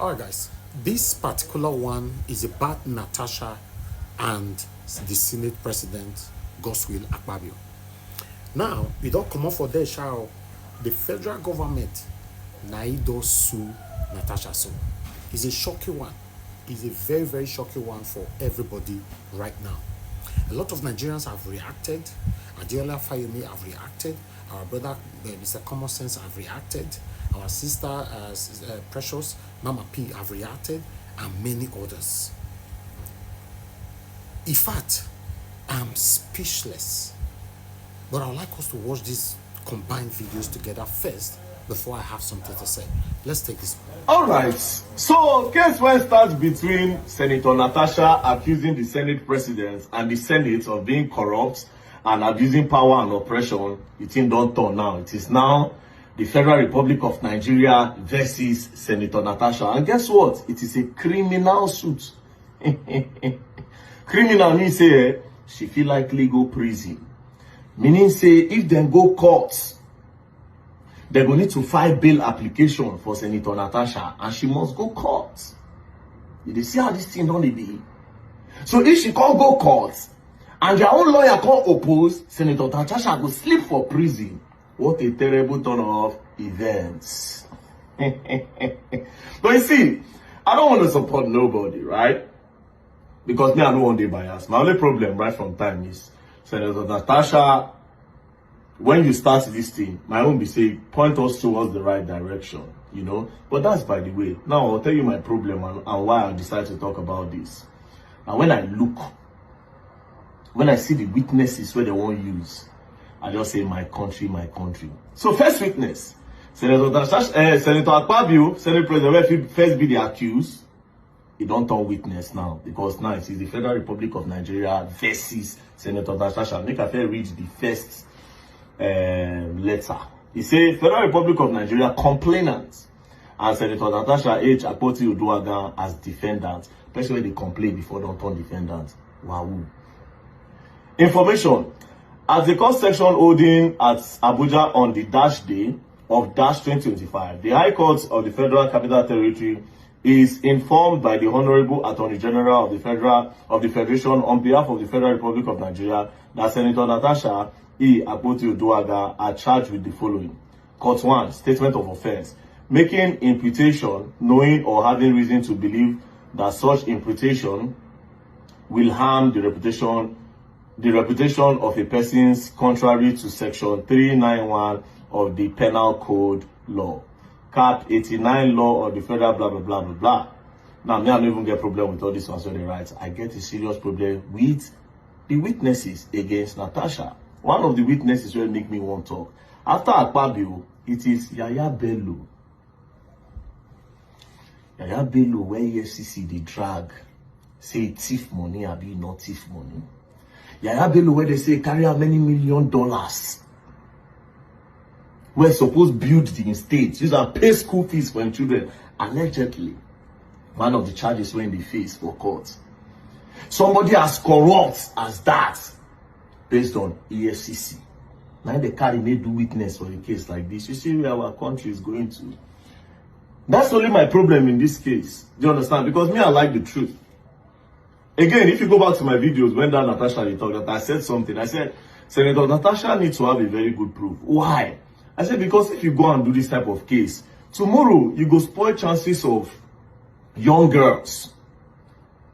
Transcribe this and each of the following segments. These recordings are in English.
All right, guys. This particular one is about Natasha and the Senate President, Godswill Akpabio. Now, we don't come up for this, shall the federal government Naido sue Natasha so. It's a shocking one. It's a very, very shocking one for everybody right now. A lot of Nigerians have reacted. Adiola Fayemi have reacted. Our brother, Mr. Common Sense, have reacted. Our sister, Precious, Mama P, have reacted. And many others. In fact, I'm speechless. But I would like us to watch these combined videos together first before I have something to say. Let's take this. All right. So, case when starts between Senator Natasha accusing the Senate President and the Senate of being corrupt and abusing power and oppression. It don't turn now. It is now the Federal Republic of Nigeria versus Senator Natasha. And guess what? It is a criminal suit. Criminal means say she feel like legal prison. Meaning say if them go court, they will need to file bail application for Senator Natasha and she must go court. You see how this thing don't be? So if she can't go court and their own lawyer can't oppose, Senator Natasha will sleep for prison. What a terrible turn of events. But you see, I don't want to support nobody, right? Because me, I don't want to be biased. My only problem right from time is Senator Natasha, when you start this thing, my own be say, point us towards the right direction, you know. But that's by the way. Now, I'll tell you my problem and why I decided to talk about this. Now, when I see the witnesses where they won't use, I just say, my country, my country. So, first witness, Senator Akpabio, Senate President, will first be the accused. He don't turn witness now, because now it is the Federal Republic of Nigeria versus Senator Natasha. Make a fair read the first letter. He said, Federal Republic of Nigeria complainant and Senator Natasha H. Akpoti-Uduaghan as defendant. Especially when they complain before don't turn defendant. Wow. Information. As the court section holding at Abuja on the dash day of dash 2025, the High Court of the Federal Capital Territory is informed by the Honorable Attorney General of the Federation on behalf of the Federal Republic of Nigeria that Senator Natasha E. Akpoti-Uduaghan are charged with the following. Court 1, statement of offense. Making imputation, knowing or having reason to believe that such imputation will harm the reputation of a person's contrary to section 391 of the Penal Code law. Cap 89 law of the federal blah blah blah blah blah. Now, me I don't even get a problem with all this ones on the rights. I get a serious problem with the witnesses against Natasha. One of the witnesses will make me want to talk. After Akpabio, it is Yaya Bello. Yaya Bello, where EFCC they drag, say thief money, or be not thief money. Yaya Bello, where they say carry how many $1 million. We're supposed to build the estate. These are pay school fees for children. Allegedly, one of the charges were in the face for court. Somebody as corrupt as that, based on EFCC. Now they carry may do witness for a case like this. You see where our country is going to. That's only my problem in this case. Do you understand? Because me, I like the truth. Again, if you go back to my videos, when that Natasha talked, that I said something. I said, Senator Natasha needs to have a very good proof. Why? I said, because if you go and do this type of case, tomorrow you go spoil chances of young girls.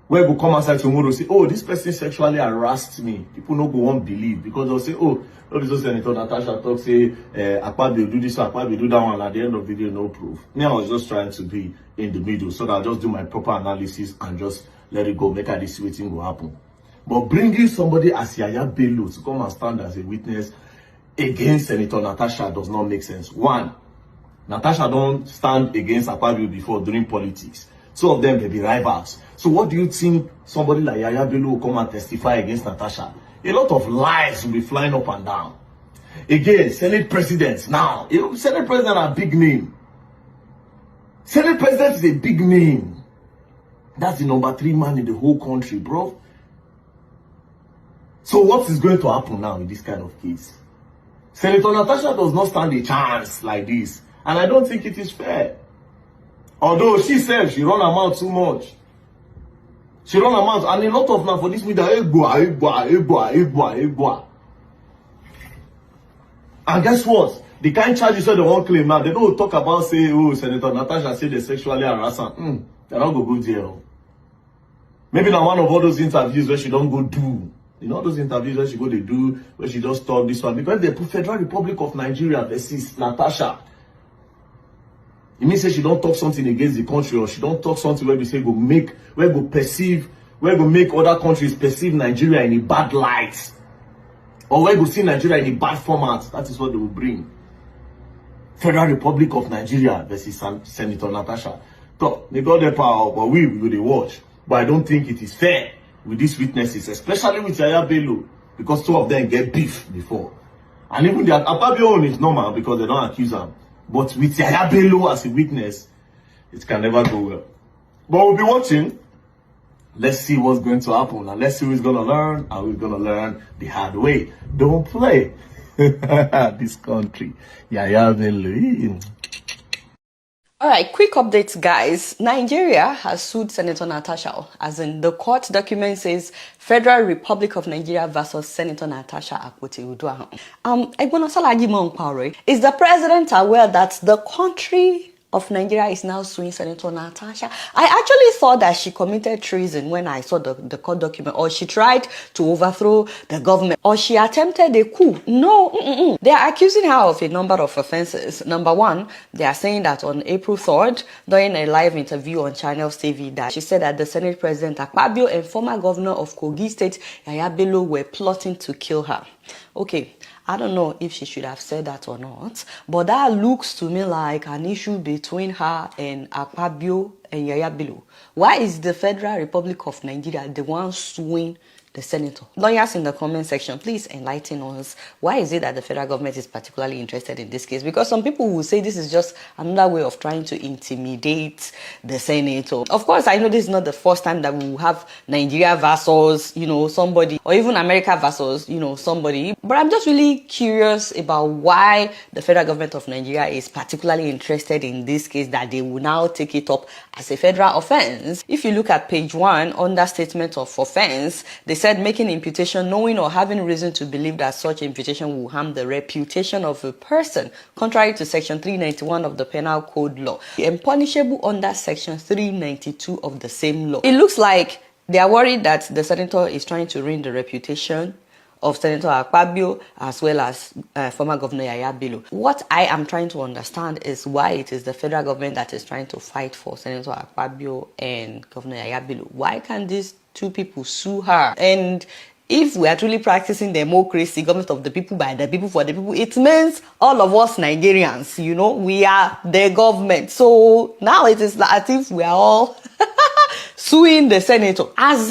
Where go come outside tomorrow say, oh, this person sexually harassed me. People no go won't believe because they'll say, oh, this is Senator Natasha talk, say, Akpabio do this, Akpabio do that one. At the end of the video, no proof. Me, I was just trying to be in the middle so that I'll just do my proper analysis and just let it go, make a this waiting will happen. But bringing somebody as Yaya Bello to come and stand as a witness against Senator Natasha does not make sense. One, Natasha don't stand against Akpabio before during politics. Two of them, they be rivals. So what do you think somebody like Yaya Bello will come and testify against Natasha? A lot of lies will be flying up and down. Again, Senate presidents now. Senate president are a big name. Senate president is a big name. That's the number 3 man in the whole country, bro. So what is going to happen now in this kind of case? Senator Natasha does not stand a chance like this. And I don't think it is fair. Although she said she run her mouth too much. She run her mouth, and a lot of now for this media, and guess what? The kind charges that they won't claim now, they don't talk about, say, oh, Senator Natasha said they sexually harass her. They're not going to go jail. Maybe now one of all those interviews where she don't go do. You know, those interviews where she go to do, where she just talk this one. Because they put Federal Republic of Nigeria versus Natasha. It means that she don't talk something against the country, or she don't talk something where we say where go make other countries perceive Nigeria in a bad light. Or where go see Nigeria in a bad format. That is what they will bring. Federal Republic of Nigeria versus Senator Natasha. So, they got their power, but we will watch. But I don't think it is fair with these witnesses, especially with Yaya Bello, because two of them get beef before. And even the Akpabio is normal because they don't accuse them. But with Yaya Bello as a witness, it can never go well. But we'll be watching. Let's see what's going to happen. And let's see who's going to learn. And we're going to learn the hard way. Don't play this country. Yaya Bello. All right, quick updates, guys. Nigeria has sued Senator Natasha, as in the court document says Federal Republic of Nigeria versus Senator Natasha Akpoti-Uduaghan. Is the president aware that the country of Nigeria is now suing Senator Natasha? I actually thought that she committed treason when I saw the court document, or she tried to overthrow the government, or she attempted a coup. No, They are accusing her of a number of offenses. Number one, they are saying that on April 3rd, during a live interview on Channels TV, that she said that the Senate President Akpabio and former governor of Kogi State, Yaya Bello, were plotting to kill her. Okay, I don't know if she should have said that or not, but that looks to me like an issue between her and Akpabio and Yaya Bello. Why is the Federal Republic of Nigeria the one suing the senator? Lawyers in the comment section, please enlighten us. Why is it that the federal government is particularly interested in this case? Because some people will say this is just another way of trying to intimidate the senator. Of course, I know this is not the first time that we will have Nigeria versus, somebody, or even America versus, somebody. But I'm just really curious about why the federal government of Nigeria is particularly interested in this case, that they will now take it up as a federal offense. If you look at page 1, under statement of offense, they said making imputation knowing or having reason to believe that such imputation will harm the reputation of a person, contrary to section 391 of the Penal Code law, and punishable under section 392 of the same law. It looks like they are worried that the senator is trying to ruin the reputation of Senator Akpabio as well as former Governor Yaya Bello. What I am trying to understand is why it is the federal government that is trying to fight for Senator Akpabio and Governor Yaya Bello. Why can't these two people sue her? And if we are truly practicing democracy, government of the people, by the people, for the people, it means all of us Nigerians, we are the government. So now it is as if we are all suing the senator. Is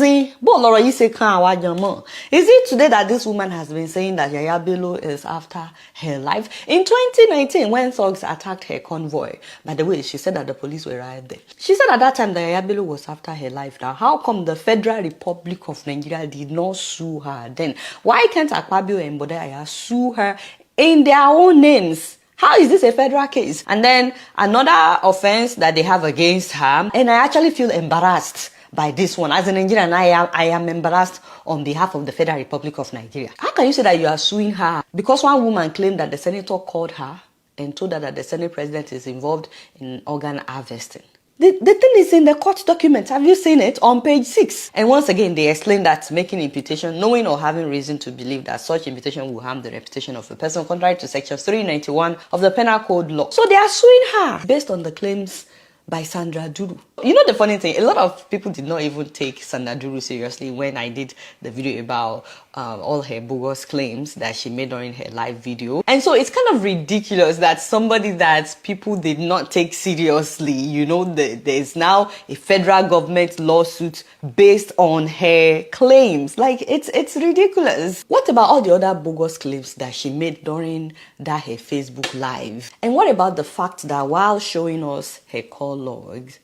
it today that this woman has been saying that Yaya Bello is after her life? In 2019, when thugs attacked her convoy, by the way, she said that the police were right there. She said at that time that Yaya Bello was after her life. Now, how come the Federal Republic of Nigeria did not sue her then? Why can't Akpabio and Bode Yaya sue her in their own names? How is this a federal case? And then another offense that they have against her, and I actually feel embarrassed by this one. As a Nigerian, I am embarrassed on behalf of the Federal Republic of Nigeria. How can you say that you are suing her? Because one woman claimed that the senator called her and told her that the Senate president is involved in organ harvesting. The thing is in the court document. Have you seen it? On page 6. And once again, they explain that making imputation, knowing or having reason to believe that such imputation will harm the reputation of a person, contrary to section 391 of the Penal Code law. So they are suing her based on the claims by Sandra Duru. The funny thing, a lot of people did not even take Sandra Duru seriously when I did the video about all her bogus claims that she made during her live video. And so it's kind of ridiculous that somebody that people did not take seriously, there's now a federal government lawsuit based on her claims. Like, it's ridiculous. What about all the other bogus claims that she made during her Facebook live? And what about the fact that while showing us her call logs,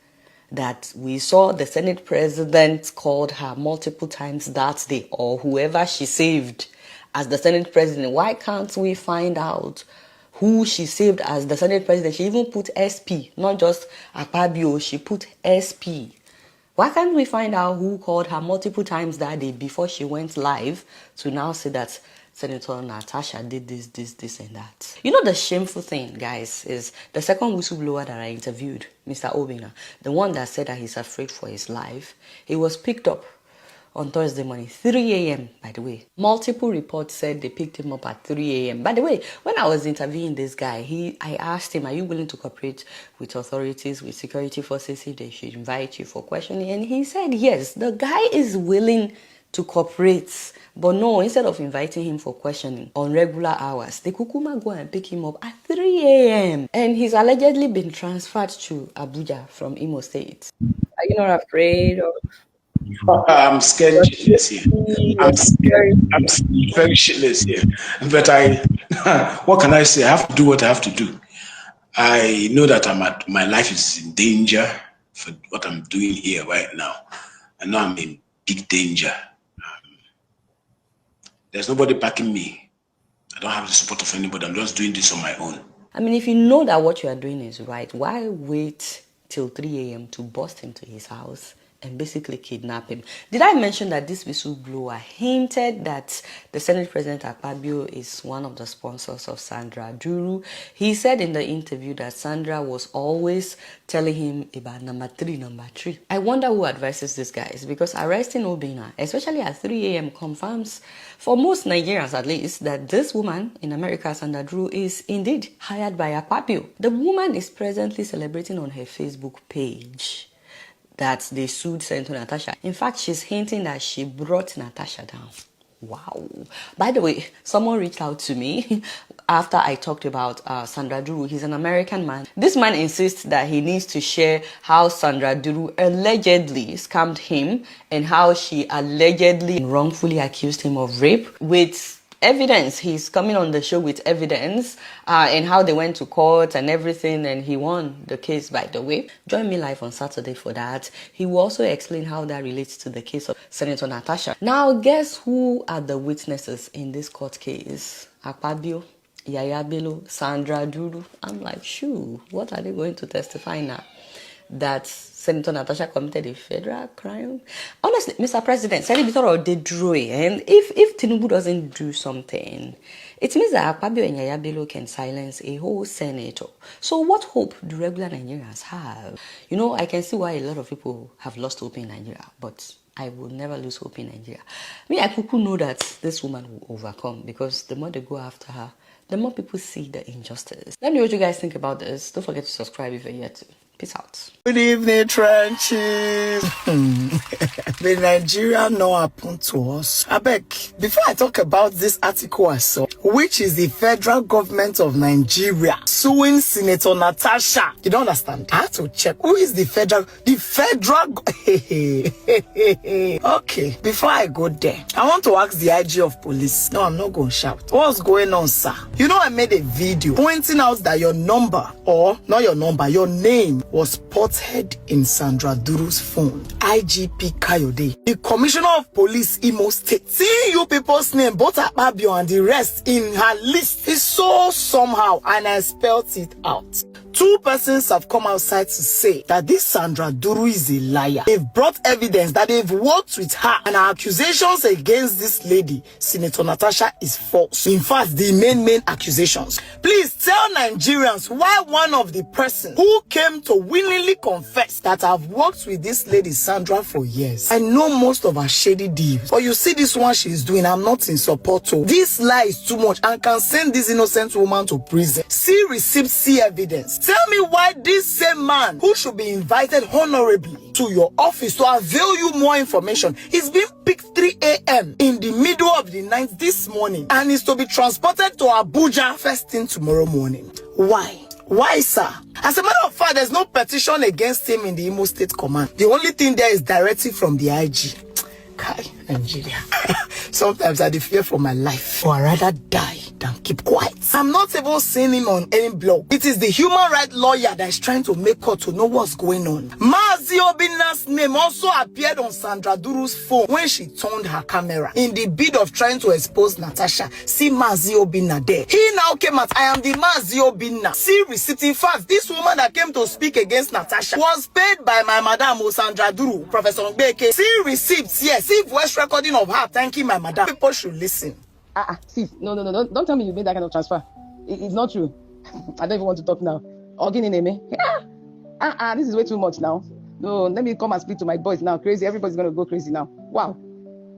that we saw the Senate president called her multiple times that day, or whoever she saved as the Senate president? Why can't we find out who she saved as the Senate president. She even put SP, not just Akpabio, she put SP. Why can't we find out who called her multiple times that day before she went live to now say that Senator Natasha did this, and that? You know, the shameful thing, guys, is the second whistleblower that I interviewed, Mr. Obina, the one that said that he's afraid for his life, he was picked up on Thursday morning, 3 a.m., by the way. Multiple reports said they picked him up at 3 a.m. By the way, when I was interviewing this guy, I asked him, are you willing to cooperate with authorities, with security forces, if they should invite you for questioning? And he said, yes, the guy is willing to cooperate. But no, instead of inviting him for questioning on regular hours, they kukuma go and pick him up at 3 a.m. And he's allegedly been transferred to Abuja from Imo State. Are you not afraid of... I'm scared shitless here. I'm scared. I'm very shitless here. But what can I say? I have to do what I have to do. I know that my life is in danger for what I'm doing here right now. I know I'm in big danger. There's nobody backing me. I don't have the support of anybody. I'm just doing this on my own. I mean, if you know that what you are doing is right, why wait till 3 a.m. to bust into his house and basically kidnap him? Did I mention that this whistleblower hinted that the Senate President Akpabio is one of the sponsors of Sandra Duru? He said in the interview that Sandra was always telling him about number three. I wonder who advises these guys, because arresting Obina, especially at 3 a.m., confirms, for most Nigerians at least, that this woman in America, Sandra Duru, is indeed hired by Akpabio. The woman is presently celebrating on her Facebook page that they sued Senator Natasha. In fact, she's hinting that she brought Natasha down. Wow. By the way, someone reached out to me after I talked about Sandra Duru. He's an American man. This man insists that he needs to share how Sandra Duru allegedly scammed him and how she allegedly wrongfully accused him of rape with evidence. He's coming on the show with evidence and how they went to court and everything, and he won the case, by the way. Join me live on Saturday for that. He will also explain how that relates to the case of Senator Natasha. Now, guess who are the witnesses in this court case? Akpabio, Yaya Bello, Sandra Duru. I'm like, shoo, what are they going to testify now? That Senator Natasha committed a federal crime? Honestly, Mr. President, they drew it. And if Tinubu doesn't do something, it means that Akpabio and Yaya Bello can silence a whole senator. So what hope do regular Nigerians have? You know, I can see why a lot of people have lost hope in Nigeria, but I will never lose hope in Nigeria. I could know that this woman will overcome, because the more they go after her, the more people see the injustice. Let me know what you guys think about this. Don't forget to subscribe if you're yet to. Peace out. Good evening, trenches. The Nigeria no happen to us. I beg, before I talk about this article I saw, which is the federal government of Nigeria suing Senator Natasha. You don't understand? I have to check who is the federal. Okay, before I go there, I want to ask the IG of police. No, I'm not going to shout. What's going on, sir? You know, I made a video pointing out that your number, or not your number, your name was spotted in Sandra Duru's phone. IGP Kayode, the Commissioner of Police Imo State, seeing you people's name, both Akpabio and the rest, in her list is so somehow, and I spelled it out. Two persons have come outside to say that this Sandra Duru is a liar. They've brought evidence that they've worked with her, and her accusations against this lady, Senator Natasha, is false. In fact, the main accusations. Please tell Nigerians why one of the persons who came to willingly confess that I've worked with this lady Sandra for years. I know most of her shady deals, but you see this one she's doing, I'm not in support of. This lie is too much and can send this innocent woman to prison. See receipts, see evidence. Tell me why this same man, who should be invited honorably to your office to avail you more information, is being picked 3 a.m. in the middle of the night this morning and is to be transported to Abuja first thing tomorrow morning. Why? Why, sir? As a matter of fact, there's no petition against him in the Imo State Command. The only thing there is directive from the IG. Kai, Nigeria. Sometimes I fear for my life, or I rather die than keep quiet. I'm not even seeing him on any blog. It is the human rights lawyer that is trying to make her to know what's going on. Mazi Obinna's name also appeared on Sandra Duru's phone when she turned her camera in the bid of trying to expose Natasha. See Mazi Obinna there. He now came at, I am the Mazi Obinna. See receipt. In fact, this woman that came to speak against Natasha was paid by my madam Sandra Duru, Professor Ngbeke. See receipts, yes. See voice recording of her thanking my madam. People should listen. See, no, don't tell me you made that kind of transfer. It's not true. I don't even want to talk now. This is way too much now. No, let me come and speak to my boys now. Crazy, everybody's gonna go crazy now. Wow.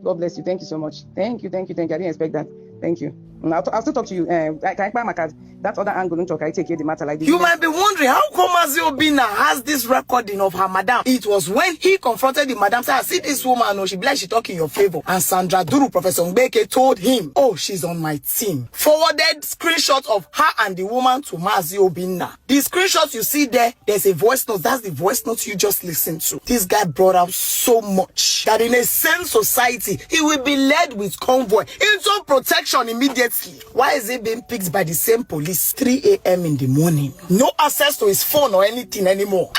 God bless you. Thank you so much. Thank you. I didn't expect that. Thank you. I'll still talk to you. That other angle, don't talk. I take care of the matter like this. You might be wondering how come Mazi Obinna has this recording of her madam. It was when he confronted the madam, said, I see this woman, oh, she be like she talk in your favor. And Sandra Duru, Professor Ngbeke, told him, oh, she's on my team. Forwarded screenshots of her and the woman to Mazi Obinna. The screenshots you see there, there's a voice note. That's the voice note you just listened to. This guy brought out so much that in a sane society, he will be led with convoy into protection immediately. Why is he being picked by the same police 3 a.m. in the morning? No access to his phone or anything anymore.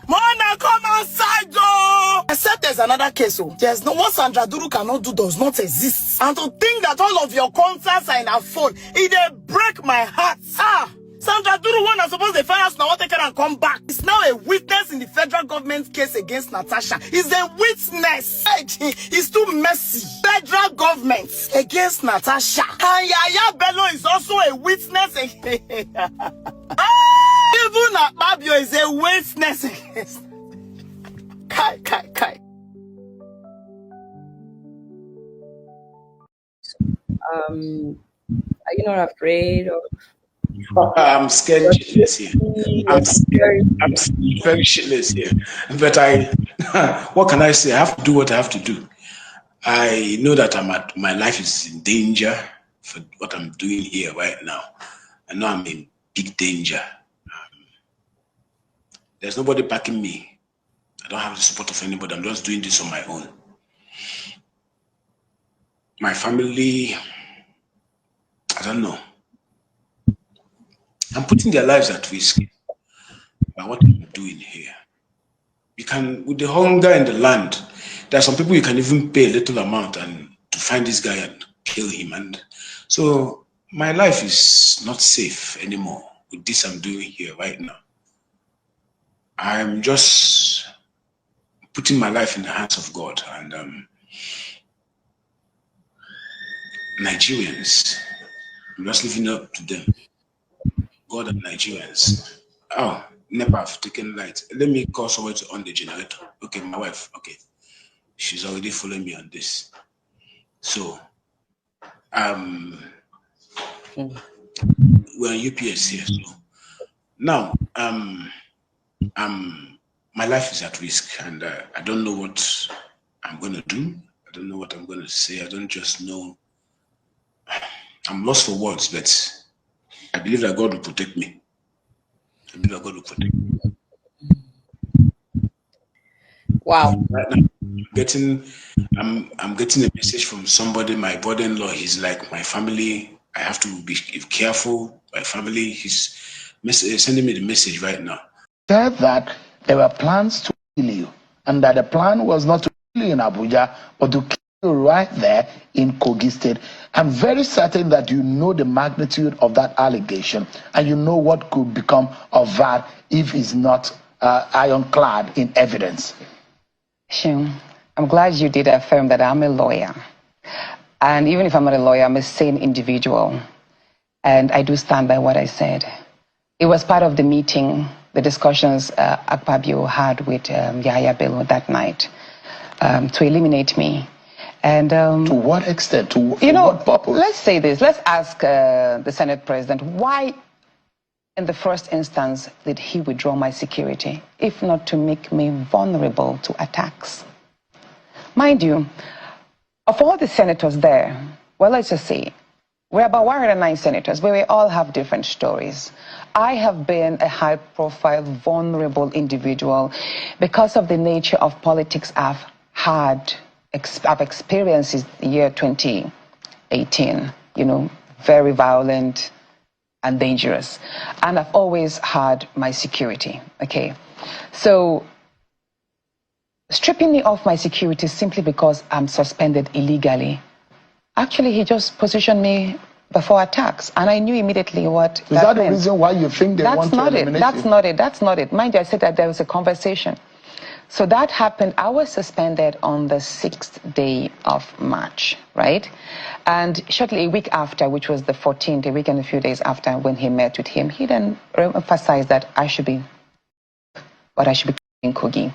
Mona, come outside, though! Except there's another case, oh. There's no what Sandra Duru cannot do does not exist. And to think that all of your contacts are in her phone, it break my heart. Sandra Duru one is supposed to fire us now, take her and come back. He's now a witness in the federal government case against Natasha. He's a witness. He's too messy. Federal government against Natasha. And Yaya Bello is also a witness. Even Akpabio is a witness against. Kai. Are you not afraid of? I'm scared shitless here. I'm very shitless here. But what can I say? I have to do what I have to do. I know that my life is in danger for what I'm doing here right now. I know I'm in big danger. There's nobody backing me. I don't have the support of anybody. I'm just doing this on my own. My family, I don't know. I'm putting their lives at risk by what I'm doing here. You can, with the hunger in the land, there are some people you can even pay a little amount and to find this guy and kill him. And so my life is not safe anymore with this I'm doing here right now. I'm just putting my life in the hands of God and Nigerians. I'm just living up to them. God and Nigerians. Oh, NEPA have taken light. Let me call someone to on the generator. Okay, my wife. Okay. She's already following me on this. So, we're on UPS here. So now, my life is at risk and I don't know what I'm going to do. I don't know what I'm going to say. I don't just know. I'm lost for words, but I believe that God will protect me. I believe that God will protect me. Wow. Right now, I'm getting a message from somebody, my brother-in-law. He's like, my family, I have to be careful. My family, he's sending me the message right now. Said that there were plans to kill you, and that the plan was not to kill you in Abuja, but to kill you right there in Kogi State. I'm very certain that you know the magnitude of that allegation, and you know what could become of that if it's not ironclad in evidence. Shim, I'm glad you did affirm that I'm a lawyer. And even if I'm not a lawyer, I'm a sane individual. And I do stand by what I said. It was part of the meeting, the discussions Akpabio had with Yaya Bello that night to eliminate me. And to what extent? To what purpose? Let's say this. Let's ask the Senate President, why in the first instance did he withdraw my security, if not to make me vulnerable to attacks? Mind you, of all the senators there, well, let's just say, we're about 109 senators, but we all have different stories. I have been a high-profile, vulnerable individual because of the nature of politics I've experienced in the year 2018, very violent and dangerous. And I've always had my security, okay? So stripping me off my security simply because I'm suspended illegally. Actually, he just positioned me before attacks, and I knew immediately what Is that meant. the reason why you think they want to eliminate That's you? not it. That's not it. Mind you, I said that there was a conversation. So that happened. I was suspended on the 6th day of March, right? And shortly a week after, which was the 14th, a week and a few days after, when he met with him, he then emphasized that I should be in Kogi.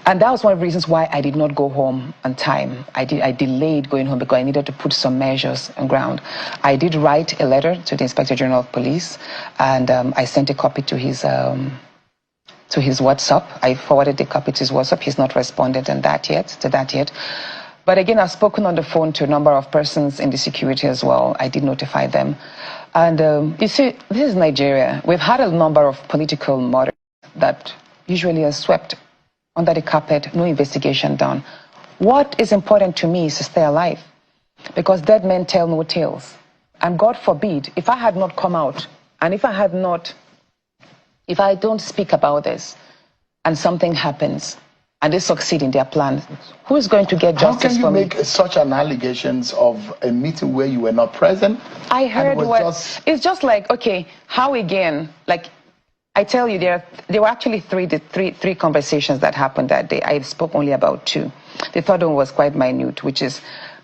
And that was one of the reasons why I did not go home on time. I delayed going home because I needed to put some measures on ground. I did write a letter to the Inspector General of Police, and I sent a copy to his WhatsApp. I forwarded the copy to his WhatsApp. He's not responded to that yet. But again, I've spoken on the phone to a number of persons in the security as well. I did notify them. And you see, this is Nigeria. We've had a number of political murders that usually are swept under the carpet, no investigation done. What is important to me is to stay alive, because dead men tell no tales. And God forbid, if I had not come out, and if I don't speak about this, and something happens, and they succeed in their plan, who is going to get justice for me? How can you make such an allegations of a meeting where you were not present? I heard it's just like, okay, how again? Like, I tell you, there were actually three conversations that happened that day. I spoke only about 2. The third one was quite minute, which is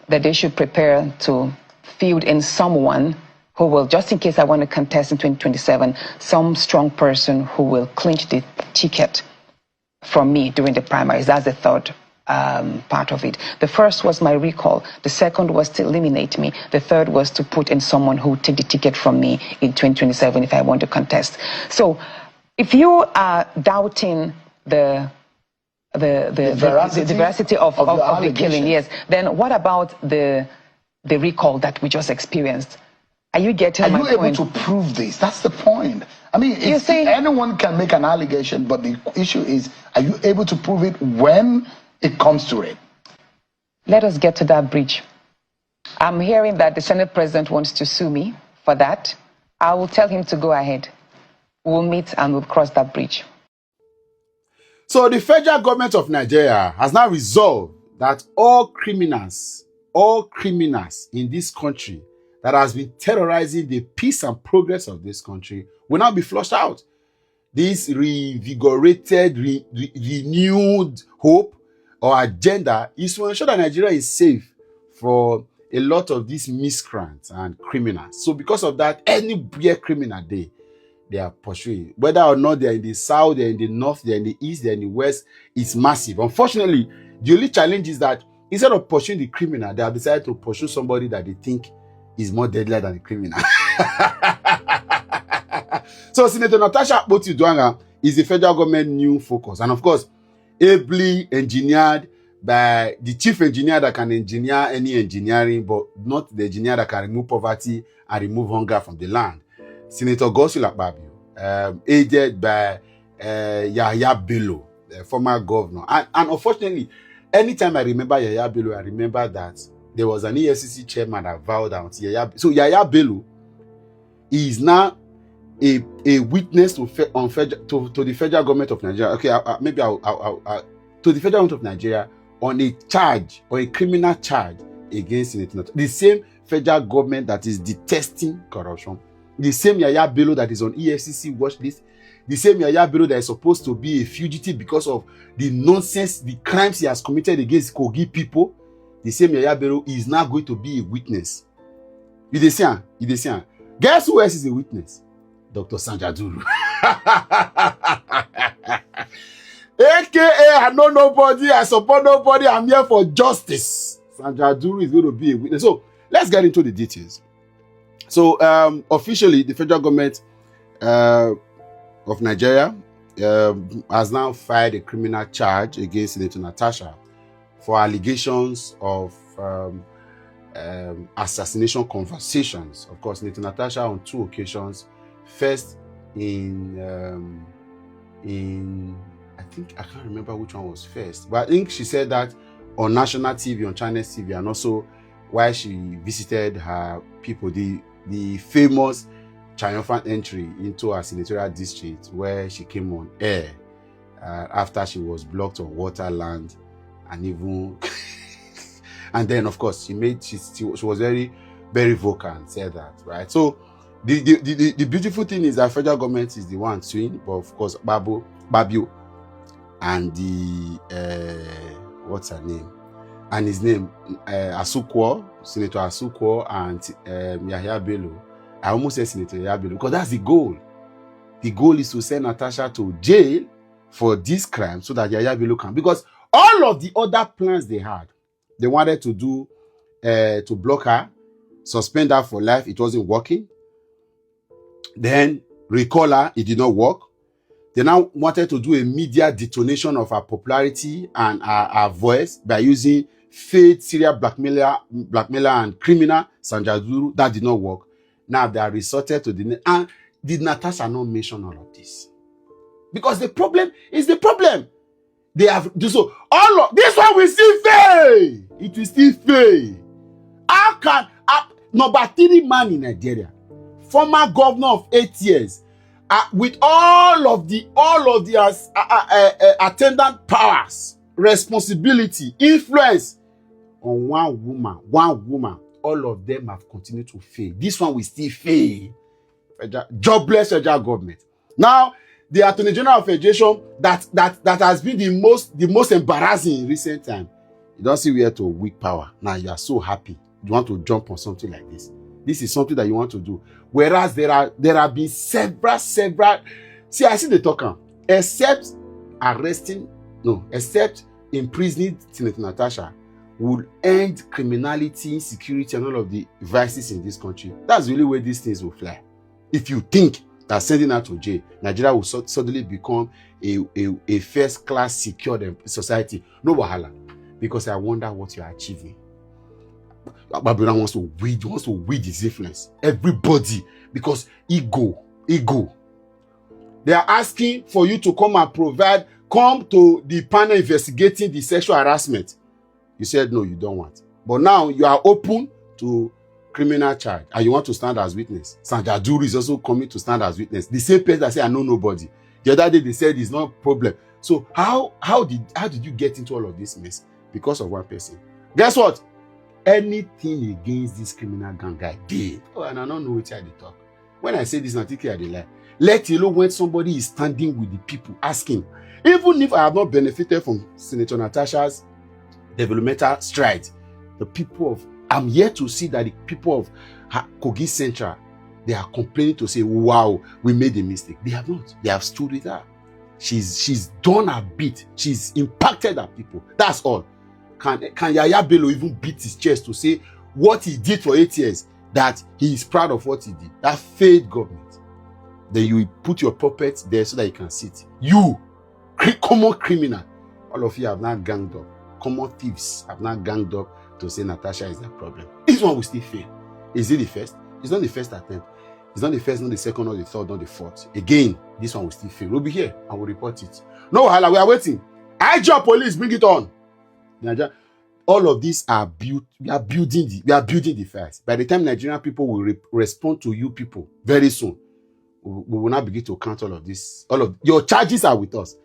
that they should prepare to field in someone who will, just in case I want to contest in 2027, some strong person who will clinch the ticket from me during the primaries. That's the third part of it. The first was my recall. The second was to eliminate me. The third was to put in someone who would take the ticket from me in 2027 if I want to contest. So if you are doubting the veracity of the killing, yes, then what about the recall that we just experienced? Are you getting my point? Are you able to prove this? That's the point. I mean, anyone can make an allegation, but the issue is, are you able to prove it when it comes to it? Let us get to that bridge. I'm hearing that the Senate President wants to sue me for that. I will tell him to go ahead. We'll meet and we'll cross that bridge. So the federal government of Nigeria has now resolved that all criminals in this country that has been terrorizing the peace and progress of this country will now be flushed out. This revigorated, renewed hope or agenda is to ensure that Nigeria is safe for a lot of these miscreants and criminals. So because of that, any beer criminal they are pursuing, whether or not they're in the south, they're in the north, they're in the east, they're in the west, it's massive. Unfortunately, the only challenge is that instead of pursuing the criminal, they have decided to pursue somebody that they think is more deadly than the criminal. So Senator Natasha Akpoti-Uduaghan is the federal government new focus, and of course, ably engineered by the chief engineer that can engineer any engineering, but not the engineer that can remove poverty and remove hunger from the land. Senator Godswill Akpabio, aided by Yahya Bello, the former governor. And unfortunately, anytime I remember Yahya Bello, I remember that there was an EFCC chairman that vowed out. So Yahya Bello is now a witness to the federal government of Nigeria. Okay, to the federal government of Nigeria on a charge or a criminal charge against Senator Natasha. The same federal government that is detesting corruption. The same Yahya Bello that is on EFCC watch list. The same Yahya Bello that is supposed to be a fugitive because of the nonsense, the crimes he has committed against Kogi people. The same Yahya Bello is now going to be a witness. Guess who else is a witness? Dr. Sanjaduru. AKA, I know nobody, I support nobody, I'm here for justice. Sanjaduru is going to be a witness. So let's get into the details. So officially, the federal government of Nigeria has now filed a criminal charge against Senator Natasha for allegations of assassination conversations. Of course, Senator Natasha on 2 occasions. First in I think, I can't remember which one was first, but I think she said that on national TV, on China's TV, and also while she visited her people, the famous triumphant entry into her senatorial district where she came on air after she was blocked on Waterland, and even and then of course she was very, very vocal and said that, right? So the beautiful thing is that federal government is the one suing, but of course Babio and the what's her name, and his name Asukwo, Senator Asukwo, and Yahya Bello. I almost said Senator Yahya Bello because that's the goal. The goal is to send Natasha to jail for this crime so that Yahya Bello can, because all of the other plans they had, they wanted to do to block her, suspend her for life. It wasn't working. Then recall her. It did not work. They now wanted to do a media detonation of her popularity and her voice by using fake serial blackmailer and criminal Sanjaduru. That did not work. Now they are resorted to the... And did Natasha not mention all of this? Because the problem is the problem. They have... So all of... This one will still fail. It will still fail. How can... number 3 man in Nigeria, former governor of 8 years, with all of the attendant powers, responsibility, influence on one woman, all of them have continued to fail. This one will still fail. Jobless federal government. Now, the Attorney General of Federation that has been the most embarrassing in recent time. You don't see where to weak power. Now you are so happy. You want to jump on something like this. This is something that you want to do. Whereas there have been several. See, I see the talker. Except imprisoning Senator Natasha would end criminality, insecurity, and all of the vices in this country. That's really where these things will fly. If you think that sending her to jail, Nigeria will suddenly become a first-class secured society. No wahala. Because I wonder what you are achieving. Babylon wants to weed his influence. Everybody, because ego. They are asking for you to come and come to the panel investigating the sexual harassment. You said no, you don't want. But now you are open to criminal charge and you want to stand as witness. Sanjaduru is also coming to stand as witness. The same person that said I know nobody. The other day they said it's not a problem. So how did you get into all of this mess? Because of one person. Guess what? Anything against this criminal gang guy did. Oh, and I don't know which I did talk. When I say this, I think I did lie. Let alone when somebody is standing with the people asking. Even if I have not benefited from Senator Natasha's developmental strides, the people of... I'm here to see that the people of Kogi Central, they are complaining to say, wow, we made a mistake. They have not. They have stood with her. She's done her bit. She's impacted her people. That's all. Can Yahya Bello even beat his chest to say what he did for 8 years, that he is proud of what he did? That failed government. Then you put your puppet there so that you can sit. You, common criminal, all of you have now ganged up. Common thieves have now ganged up to say Natasha is the problem. This one will still fail. Is it the first? It's not the first attempt. It's not the first, not the second, not the third, not the fourth. Again, this one will still fail. We'll be here and we'll report it. No, hala, we are waiting. IJOB police, bring it on. All of these are built. We are building the files. By the time Nigerian people will respond to you people very soon, we will now begin to count all of this. All of your charges are with us.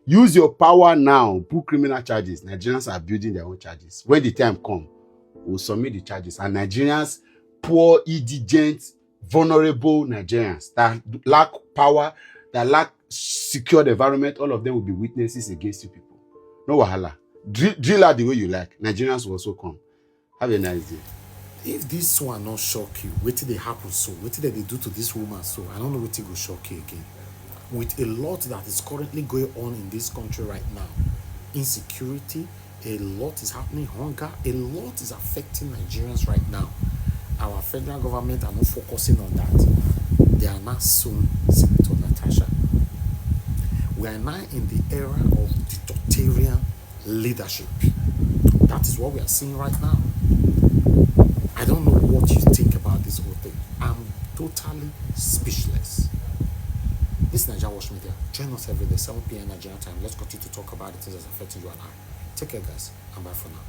Use your power now. Put criminal charges. Nigerians are building their own charges. When the time comes, we'll submit the charges. And Nigerians, poor, indigent, vulnerable Nigerians that lack power, that lack secured environment, all of them will be witnesses against you people. No wahala. Drill out the way you like. Nigerians will also come. Have a nice day. If this one not shock you, what did they happen so? What did they do to this woman so? I don't know what will shock you again. With a lot that is currently going on in this country right now, insecurity, a lot is happening, hunger, a lot is affecting Nigerians right now. Our federal government are not focusing on that. They are not soon Senator Natasha. We are now in the era of dictatorial leadership. That is what we are seeing right now. I don't know what you think about this whole thing. I'm totally speechless. This is Nigeria Watch Media. Join us every day, 7 p.m. Nigerian time. Let's continue to talk about the things that's affecting you and I. Take care, guys, and bye for now.